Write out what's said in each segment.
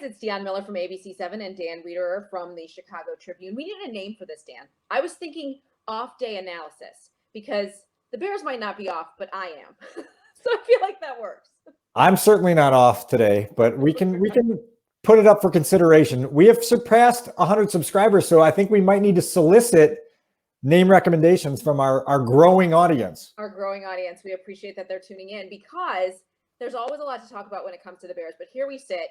it's Deon Miller from ABC7 and Dan Reeder from the Chicago Tribune. We need a name for this, Dan. I was thinking off-day analysis because the Bears might not be off, but I am. So I feel like that works. I'm certainly not off today, but we can put it up for consideration. We have surpassed 100 subscribers, so I think we might need to solicit name recommendations from our growing audience. Our growing audience. We appreciate that they're tuning in because there's always a lot to talk about when it comes to the Bears. But here we sit,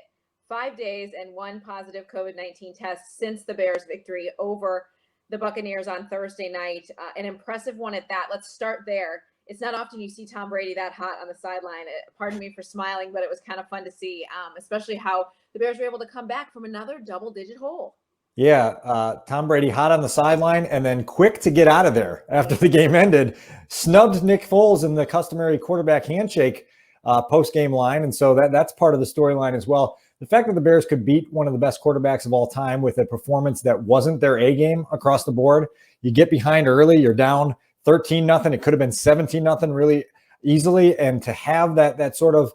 5 days and one positive COVID-19 test since the Bears' victory over the Buccaneers on Thursday night. An impressive one at that. Let's start there. It's not often you see Tom Brady that hot on the sideline. Pardon me for smiling, but it was kind of fun to see, especially how the Bears were able to come back from another double-digit hole. Yeah, Tom Brady hot on the sideline and then quick to get out of there after the game ended. Snubbed Nick Foles in the customary quarterback handshake post-game line, and so that's part of the storyline as well. The fact that the Bears could beat one of the best quarterbacks of all time with a performance that wasn't their A game across the board. You get behind early, you're down 13-0. It could have been 17-0 really easily, and to have that sort of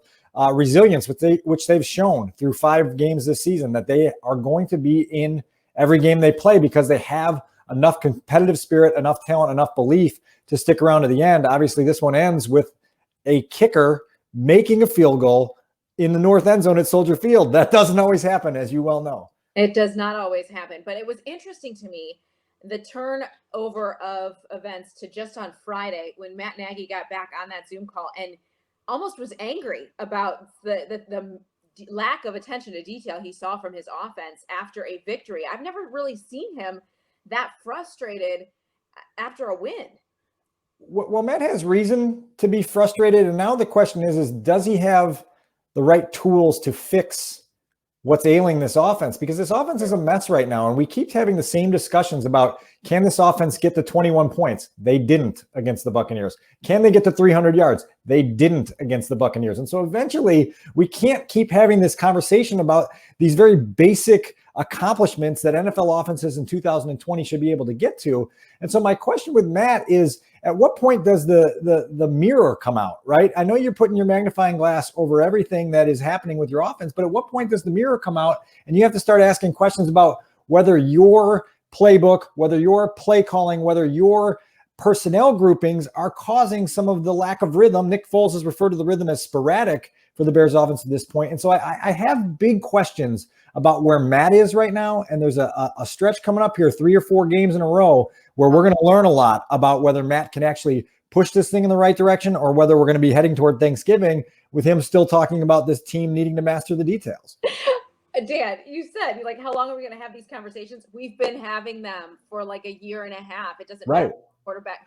resilience, which they've shown through 5 games this season, that they are going to be in every game they play because they have enough competitive spirit, enough talent, enough belief to stick around to the end. Obviously, this one ends with a kicker making a field goal in the north end zone at Soldier Field. That doesn't always happen, as you well know. It does not always happen, but it was interesting to me, the turnover of events to just on Friday when Matt Nagy got back on that Zoom call and almost was angry about the lack of attention to detail he saw from his offense after a victory. I've never really seen him that frustrated after a win. Well, Matt has reason to be frustrated, and now the question is does he have the right tools to fix what's ailing this offense? Because this offense is a mess right now, and we keep having the same discussions about, can this offense get to 21 points? They didn't against the Buccaneers. Can they get to 300 yards? They didn't against the Buccaneers. And so eventually we can't keep having this conversation about these very basic accomplishments that NFL offenses in 2020 should be able to get to. And so my question with Matt is, at what point does the mirror come out, right? I know you're putting your magnifying glass over everything that is happening with your offense, but at what point does the mirror come out and you have to start asking questions about whether your playbook, whether your play calling, whether your personnel groupings are causing some of the lack of rhythm? Nick Foles has referred to the rhythm as sporadic for the Bears offense at this point. And so I have big questions about where Matt is right now. And there's a stretch coming up here, 3 or 4 games in a row, where we're going to learn a lot about whether Matt can actually push this thing in the right direction or whether we're going to be heading toward Thanksgiving with him still talking about this team needing to master the details. Dan, you said, how long are we going to have these conversations? We've been having them for like a year and a half. It doesn't matter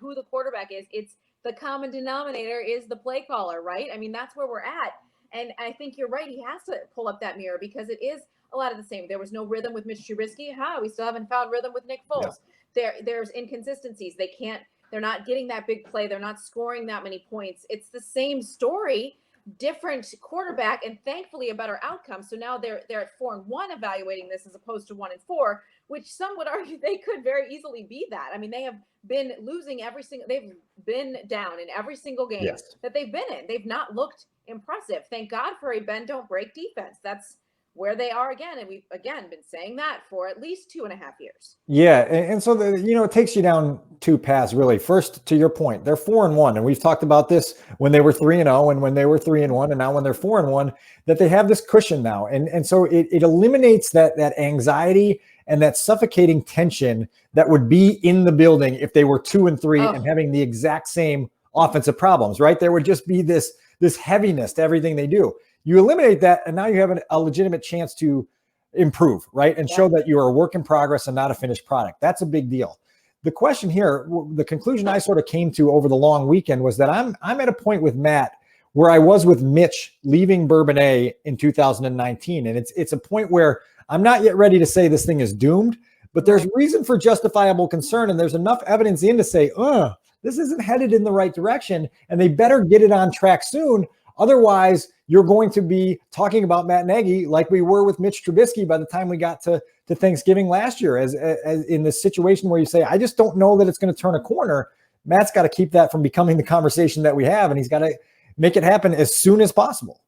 who the quarterback is. It's the common denominator is the play caller, right? I mean, that's where we're at. And I think you're right. He has to pull up that mirror because it is a lot of the same. There was no rhythm with Mitch Trubisky. We still haven't found rhythm with Nick Foles. Yeah. There's inconsistencies. They're not getting that big play. They're not scoring that many points. It's the same story, different quarterback, and thankfully a better outcome. So now they're at 4-1 evaluating this as opposed to 1-4, which some would argue they could very easily be that. I mean, they have been losing they've been down in every single game that they've been in. They've not looked impressive. Thank God for a bend don't break defense. That's where they are again. And we've, again, been saying that for at least 2.5 years. Yeah. And so, it takes you down 2 paths, really. First, to your point, they're 4-1. And we've talked about this when they were 3-0 and when they were 3-1 and now when they're 4-1, that they have this cushion now. And so it eliminates that anxiety and that suffocating tension that would be in the building if they were 2-3 and having the exact same offensive problems, right? There would just be this heaviness to everything they do. You eliminate that, and now you have a legitimate chance to improve, right? And show that you are a work in progress and not a finished product. That's a big deal. The question here, the conclusion I sort of came to over the long weekend was that I'm at a point with Matt where I was with Mitch leaving Bourbonnais in 2019. And it's a point where I'm not yet ready to say this thing is doomed, but there's reason for justifiable concern. And there's enough evidence in to say, this isn't headed in the right direction, and they better get it on track soon. Otherwise, you're going to be talking about Matt Nagy like we were with Mitch Trubisky by the time we got to Thanksgiving last year, as in this situation where you say, I just don't know that it's going to turn a corner. Matt's got to keep that from becoming the conversation that we have, and he's got to make it happen as soon as possible.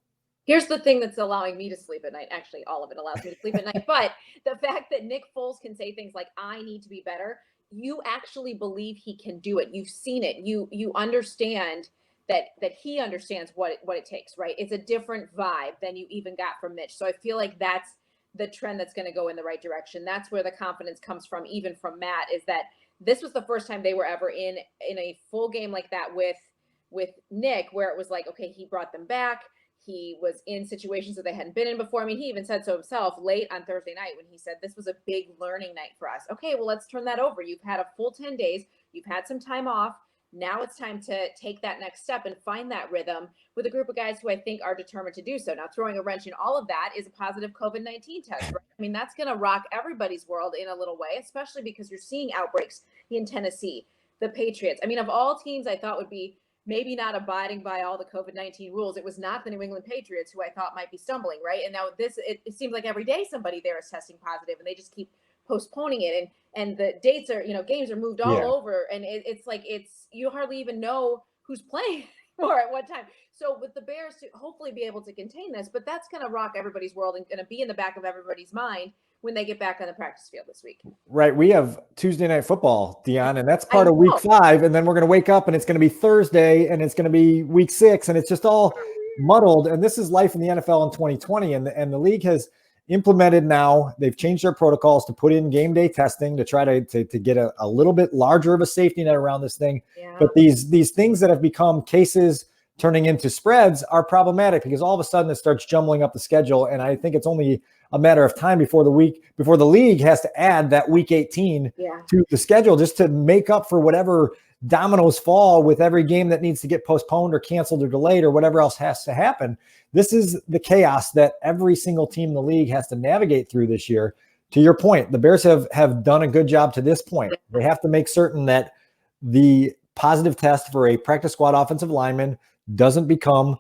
Here's the thing that's allowing me to sleep at night. Actually, all of it allows me to sleep at night. But the fact that Nick Foles can say things like, I need to be better, you actually believe he can do it. You've seen it. You understand that he understands what it takes, right? It's a different vibe than you even got from Mitch. So I feel like that's the trend that's going to go in the right direction. That's where the confidence comes from, even from Matt, is that this was the first time they were ever in a full game like that with Nick, where it was like, okay, he brought them back. He was in situations that they hadn't been in before. I mean, he even said so himself late on Thursday night when he said this was a big learning night for us. Okay, well, let's turn that over. You've had a full 10 days. You've had some time off. Now it's time to take that next step and find that rhythm with a group of guys who I think are determined to do so. Now, throwing a wrench in all of that is a positive COVID-19 test. Right? I mean, that's going to rock everybody's world in a little way, especially because you're seeing outbreaks in Tennessee, the Patriots. I mean, of all teams I thought would be maybe not abiding by all the COVID-19 rules, it was not the New England Patriots, who I thought might be stumbling, right? And now it seems like every day somebody there is testing positive, and they just keep postponing it. And the dates are, games are moved all over, and it's like you hardly even know who's playing or at what time. So with the Bears to hopefully be able to contain this, but that's going to rock everybody's world and going to be in the back of everybody's mind when they get back on the practice field this week. Right. We have Tuesday Night Football, Dion, and that's part of week 5. And then we're going to wake up and it's going to be Thursday and it's going to be week 6. And it's just all muddled. And this is life in the NFL in 2020. And the league has implemented now, they've changed their protocols to put in game day testing to try to get a little bit larger of a safety net around this thing. Yeah. But these things that have become cases turning into spreads are problematic because all of a sudden it starts jumbling up the schedule. And I think it's only a matter of time before the league has to add that week 18 to the schedule just to make up for whatever dominoes fall with every game that needs to get postponed or canceled or delayed or whatever else has to happen. This is the chaos that every single team in the league has to navigate through this year. To your point, the Bears have done a good job to this point. They have to make certain that the positive test for a practice squad offensive lineman doesn't become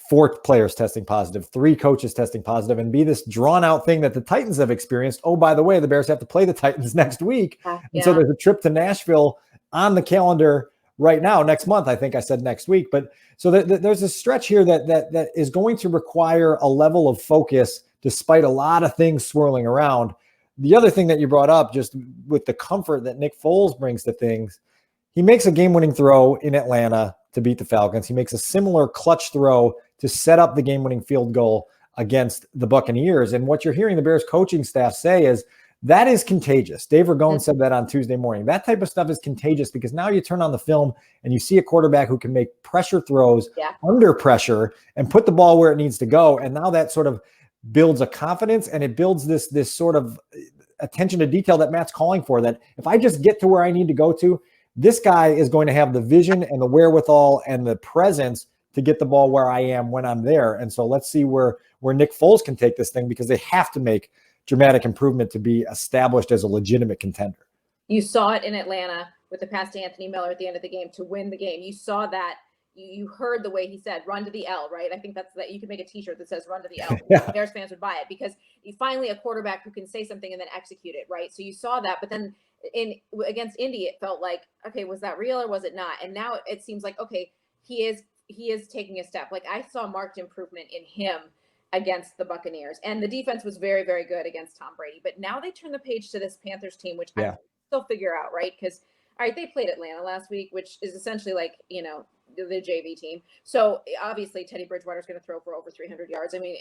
4 players testing positive, 3 coaches testing positive, and be this drawn out thing that the Titans have experienced. Oh, by the way, the Bears have to play the Titans next week. And so there's a trip to Nashville on the calendar right now, next month. I think I said next week. But so there's a stretch here that is going to require a level of focus despite a lot of things swirling around. The other thing that you brought up, just with the comfort that Nick Foles brings to things, he makes a game-winning throw in Atlanta to beat the Falcons. He makes a similar clutch throw to set up the game-winning field goal against the Buccaneers. And what you're hearing the Bears coaching staff say is that is contagious. Dave Ragone said that on Tuesday morning. That type of stuff is contagious because now you turn on the film and you see a quarterback who can make pressure throws under pressure and put the ball where it needs to go. And now that sort of builds a confidence and it builds this sort of attention to detail that Matt's calling for, that if I just get to where I need to go to, this guy is going to have the vision and the wherewithal and the presence to get the ball where I am when I'm there. And so let's see where Nick Foles can take this thing, because they have to make dramatic improvement to be established as a legitimate contender. You saw it in Atlanta with the pass to Anthony Miller at the end of the game to win the game. You saw that. You heard the way he said, run to the L, right? I think that's that. You can make a t-shirt that says run to the L. Yeah. Bears fans would buy it because you finally a quarterback who can say something and then execute it, right? So you saw that, but then against Indy, it felt like, okay, was that real or was it not? And now it seems like, okay, he is taking a step. Like I saw marked improvement in him against the Buccaneers, and the defense was very, very good against Tom Brady. But now they turn the page to this Panthers team, which I still figure out, right? Because all right, they played Atlanta last week, which is essentially like, the JV team. So obviously Teddy Bridgewater is going to throw for over 300 yards. I mean,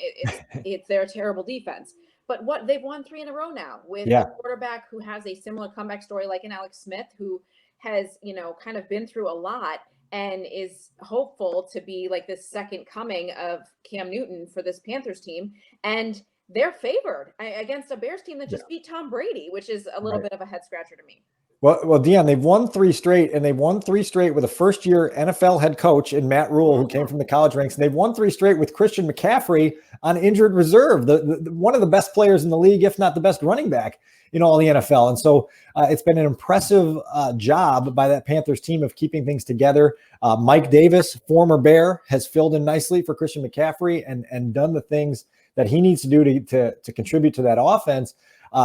it's their terrible defense. But they've won 3 in a row now with a quarterback who has a similar comeback story like an Alex Smith, who has, kind of been through a lot and is hopeful to be like this second coming of Cam Newton for this Panthers team. And they're favored against a Bears team that just beat Tom Brady, which is a little bit of a head scratcher to me. Well, Dion, they've won 3 straight, and they've won 3 straight with a first-year NFL head coach in Matt Rule, who came from the college ranks. And they've won 3 straight with Christian McCaffrey on injured reserve, the one of the best players in the league, if not the best running back in all the NFL. And so it's been an impressive job by that Panthers team of keeping things together. Mike Davis, former Bear, has filled in nicely for Christian McCaffrey and done the things that he needs to do to contribute to that offense.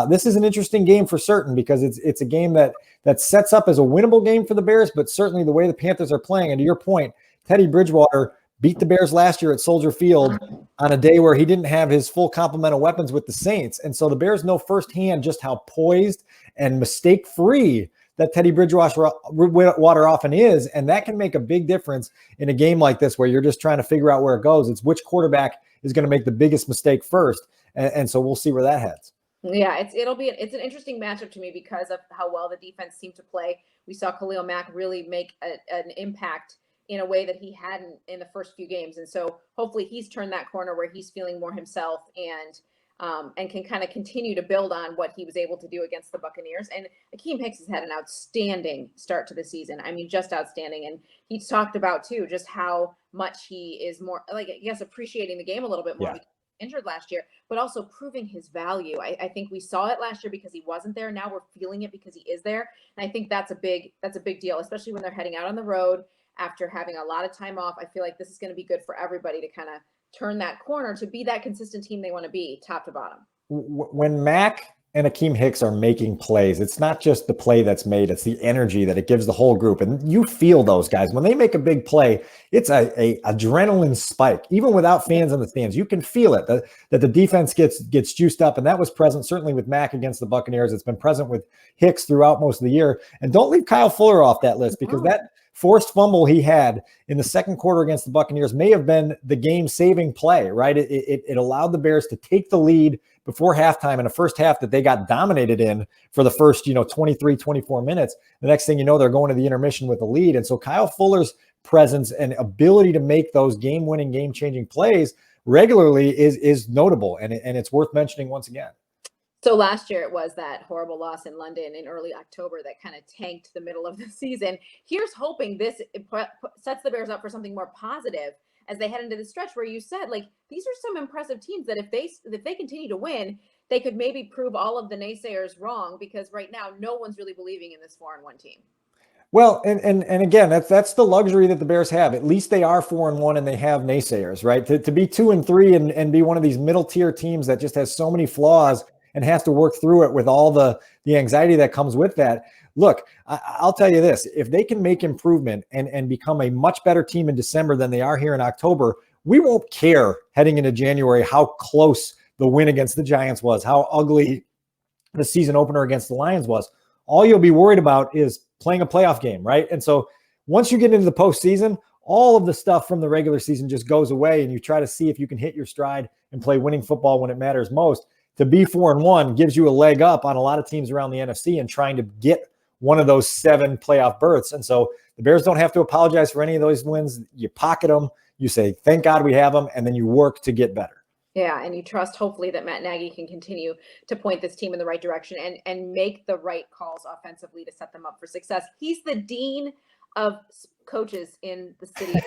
This is an interesting game for certain because it's a game that sets up as a winnable game for the Bears, but certainly the way the Panthers are playing, and to your point, Teddy Bridgewater beat the Bears last year at Soldier Field on a day where he didn't have his full complement of weapons with the Saints. And so the Bears know firsthand just how poised and mistake-free that Teddy Bridgewater often is. And that can make a big difference in a game like this where you're just trying to figure out where it goes. It's which quarterback is going to make the biggest mistake first. And so we'll see where that heads. Yeah, it's an interesting matchup to me because of how well the defense seemed to play. We saw Khalil Mack really make an impact in a way that he hadn't in the first few games. And so hopefully he's turned that corner where he's feeling more himself and can kind of continue to build on what he was able to do against the Buccaneers. And Akeem Hicks has had an outstanding start to the season. I mean, just outstanding. And he's talked about too, just how much he is more like, I guess, appreciating the game a little bit more. Yeah. Because he was injured last year, but also proving his value. I think we saw it last year because he wasn't there. Now we're feeling it because he is there. And I think that's a big deal, especially when they're heading out on the road after having a lot of time off. I feel like this is going to be good for everybody to kind of turn that corner to be that consistent team they want to be, top to bottom. When Mac and Akeem Hicks are making plays, it's not just the play that's made, it's the energy that it gives the whole group. And you feel those guys. When they make a big play, it's a adrenaline spike. Even without fans in the stands, you can feel it, that the defense gets juiced up. And that was present certainly with Mac against the Buccaneers. It's been present with Hicks throughout most of the year. And don't leave Kyle Fuller off that list, because that forced fumble he had in the second quarter against the Buccaneers may have been the game-saving play, right? It allowed the Bears to take the lead before halftime in a first half that they got dominated in for the first, 23, 24 minutes. The next thing you know, they're going to the intermission with a lead. And so Kyle Fuller's presence and ability to make those game-winning, game-changing plays regularly is notable, and it's worth mentioning once again. So last year it was that horrible loss in London in early October that kind of tanked the middle of the season. Here's hoping this sets the Bears up for something more positive as they head into the stretch where you said, like, these are some impressive teams that if they continue to win, they could maybe prove all of the naysayers wrong, because right now no one's really believing in this 4-1 team. Well, and again, that's the luxury that the Bears have. At least they are 4-1 and they have naysayers, right? To be 2-3 and be one of these middle tier teams that just has so many flaws and has to work through it with all the anxiety that comes with that. Look, I'll tell you this, if they can make improvement and become a much better team in December than they are here in October, we won't care heading into January how close the win against the Giants was, how ugly the season opener against the Lions was. All you'll be worried about is playing a playoff game, right? And so once you get into the postseason, all of the stuff from the regular season just goes away, and you try to see if you can hit your stride and play winning football when it matters most. To be 4-1 gives you a leg up on a lot of teams around the NFC and trying to get one of those 7 playoff berths. And so the Bears don't have to apologize for any of those wins. You pocket them, you say, thank God we have them, and then you work to get better. Yeah, and you trust, hopefully, that Matt Nagy can continue to point this team in the right direction and make the right calls offensively to set them up for success. He's the dean of coaches in the city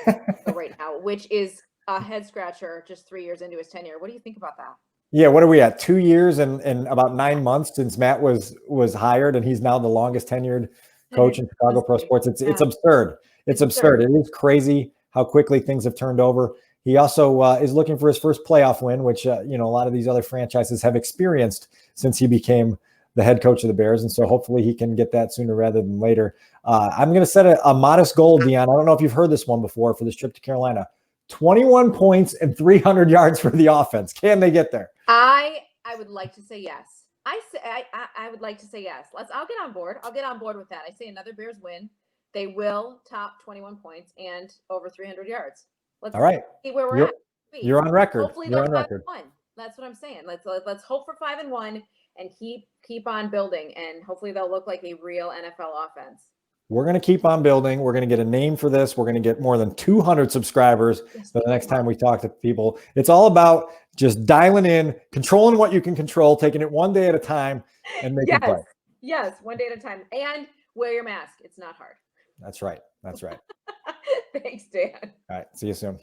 right now, which is a head scratcher just 3 years into his tenure. What do you think about that? Yeah, what are we at? 2 years and about 9 months since Matt was hired, and he's now the longest tenured coach in Chicago pro sports. It's absurd. It's absurd. It is crazy how quickly things have turned over. He also is looking for his first playoff win, which a lot of these other franchises have experienced since he became the head coach of the Bears, and so hopefully he can get that sooner rather than later. I'm going to set a modest goal, Dion. I don't know if you've heard this one before for this trip to Carolina. 21 points and 300 yards for the offense. Can they get there? I would like to say yes. I would like to say yes. I'll get on board. I'll get on board with that. I say another Bears win. They will top 21 points and over 300 yards. All right. See where we're at. You're on record. Hopefully you're they'll on record. 5-1. That's what I'm saying. Let's hope for 5-1 and keep on building, and hopefully they'll look like a real NFL offense. We're going to keep on building. We're going to get a name for this. We're going to get more than 200 subscribers the next time we talk to people. It's all about just dialing in, controlling what you can control, taking it one day at a time, and making play. Yes, one day at a time. And wear your mask. It's not hard. That's right. That's right. Thanks, Dan. All right. See you soon.